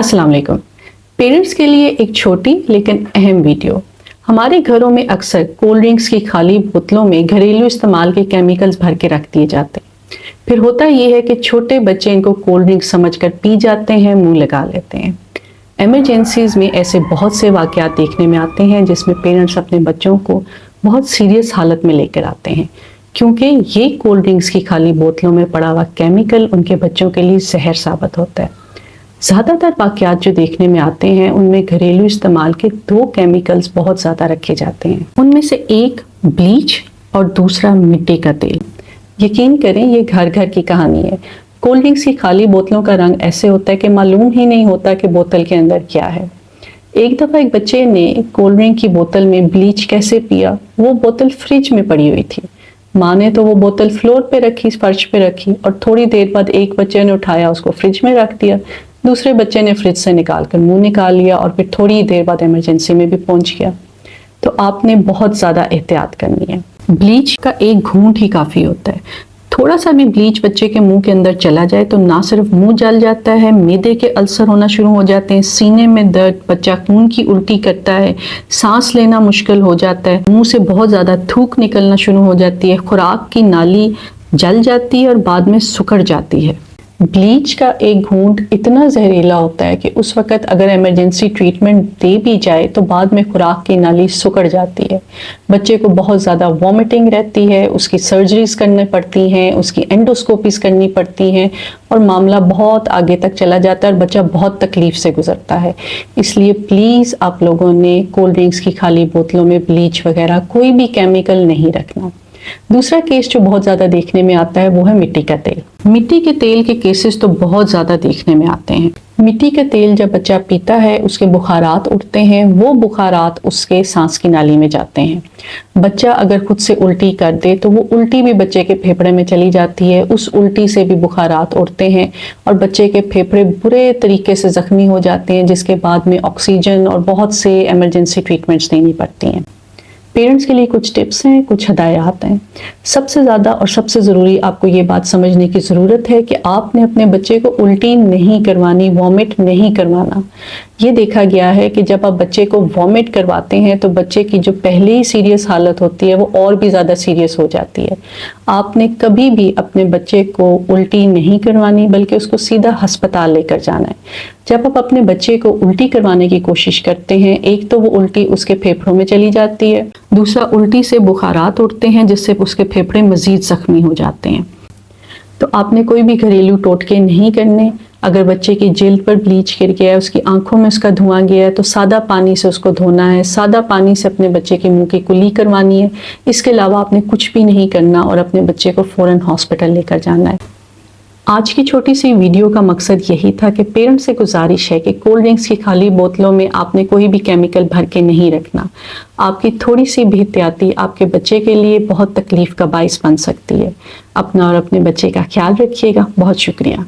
अस्सलाम वालेकुम। पेरेंट्स के लिए एक छोटी लेकिन अहम वीडियो। हमारे घरों में अक्सर कोल्ड ड्रिंक्स की खाली बोतलों में घरेलू इस्तेमाल के केमिकल्स भर के रख दिए जाते हैं। फिर होता यह है कि छोटे बच्चे इनको कोल्ड ड्रिंक समझकर पी जाते हैं, मुंह लगा लेते हैं। एमरजेंसीज में ऐसे बहुत से वाकयात देखने में आते हैं जिसमें पेरेंट्स अपने बच्चों को बहुत सीरियस हालत में लेकर आते हैं, क्योंकि ये कोल्ड ड्रिंक्स की खाली बोतलों में पड़ा हुआ केमिकल उनके बच्चों के लिए जहर साबित होता है। ज़्यादातर वाकयात जो देखने में आते हैं उनमें घरेलू इस्तेमाल के दो केमिकल्स बहुत ज़्यादा रखे जाते हैं। उनमें से एक ब्लीच और दूसरा मिट्टी का तेल। यकीन करें, ये घर घर की कहानी है। कोल्ड ड्रिंक्स की खाली बोतलों का रंग ऐसे होता है कि मालूम ही नहीं होता कि बोतल के अंदर क्या है। एक दफ़ा एक बच्चे ने कोल्ड ड्रिंक की बोतल में ब्लीच कैसे पिया, वो बोतल फ्रिज में पड़ी हुई थी। माँ ने तो वो बोतल फ्लोर पे रखी, फर्श पे रखी, और थोड़ी देर बाद एक बच्चे ने उठाया, उसको फ्रिज में रख दिया। दूसरे बच्चे ने फ्रिज से निकाल कर मुंह निकाल लिया और फिर थोड़ी देर बाद इमरजेंसी में भी पहुंच गया। तो आपने बहुत ज़्यादा एहतियात करनी है। ब्लीच का एक घूंट ही काफ़ी होता है। थोड़ा सा भी ब्लीच बच्चे के मुंह के अंदर चला जाए तो ना सिर्फ मुंह जल जाता है, मैदे के अल्सर होना शुरू हो जाते हैं, सीने में दर्द, बच्चा खून की उल्टी करता है, सांस लेना मुश्किल हो जाता है, मुंह से बहुत ज़्यादा थूक निकलना शुरू हो जाती है, खुराक की नाली जल जाती है और बाद में सुखड़ जाती है। ब्लीच का एक घूंट इतना जहरीला होता है कि उस वक़्त अगर इमरजेंसी ट्रीटमेंट दे भी जाए तो बाद में खुराक की नाली सुकड़ जाती है। बच्चे को बहुत ज़्यादा वॉमिटिंग रहती है, उसकी सर्जरीज करनी पड़ती हैं, उसकी एंडोस्कोपीज करनी पड़ती हैं और मामला बहुत आगे तक चला जाता है और बच्चा बहुत तकलीफ से गुजरता है। इसलिए प्लीज़ आप लोगों ने कोल्ड ड्रिंक्स की खाली बोतलों में ब्लीच वगैरह कोई भी केमिकल नहीं रखना। दूसरा केस जो बहुत ज़्यादा देखने में आता है वो है मिट्टी का तेल। मिट्टी के तेल के केसेस तो बहुत ज़्यादा देखने में आते हैं। मिट्टी का तेल जब बच्चा पीता है उसके बुखारात उठते हैं, वो बुखारात उसके सांस की नाली में जाते हैं। बच्चा अगर खुद से उल्टी कर दे तो वो उल्टी भी बच्चे के फेफड़े में चली जाती है, उस उल्टी से भी बुखारात उठते हैं और बच्चे के फेफड़े बुरे तरीके से ज़ख्मी हो जाते हैं, जिसके बाद में ऑक्सीजन और बहुत से एमरजेंसी ट्रीटमेंट्स देनी पड़ती हैं। पेरेंट्स के लिए कुछ टिप्स हैं, कुछ हदायत हैं। सबसे ज़्यादा और सबसे ज़रूरी आपको ये बात समझने की ज़रूरत है कि आपने अपने बच्चे को उल्टी नहीं करवानी, वॉमिट नहीं करवाना। ये देखा गया है कि जब आप बच्चे को वॉमिट करवाते हैं तो बच्चे की जो पहले ही सीरियस हालत होती है वो और भी ज़्यादा सीरियस हो जाती है। आपने कभी भी अपने बच्चे को उल्टी नहीं करवानी, बल्कि उसको सीधा अस्पताल लेकर जाना है। जब आप अपने बच्चे को उल्टी करवाने की कोशिश करते हैं, एक तो वो उल्टी उसके फेफड़ों में चली जाती है, दूसरा उल्टी से बुखारात उठते हैं जिससे उसके फेफड़े मज़ीद ज़ख्मी हो जाते हैं। तो आपने कोई भी घरेलू टोटके नहीं करने। अगर बच्चे की जिल्द पर ब्लीच गिर गया है, उसकी आंखों में उसका धुआं गया है, तो सादा पानी से उसको धोना है, सादा पानी से अपने बच्चे के मुंह की कुली करवानी है। इसके अलावा आपने कुछ भी नहीं करना और अपने बच्चे को फ़ौरन हॉस्पिटल लेकर जाना है। आज की छोटी सी वीडियो का मकसद यही था कि पेरेंट्स से गुजारिश है कि कोल्ड ड्रिंक्स की खाली बोतलों में आपने कोई भी केमिकल भर के नहीं रखना। आपकी थोड़ी सी भी एहतियाती आपके बच्चे के लिए बहुत तकलीफ का बाइस बन सकती है। अपना और अपने बच्चे का ख्याल रखिएगा। बहुत शुक्रिया।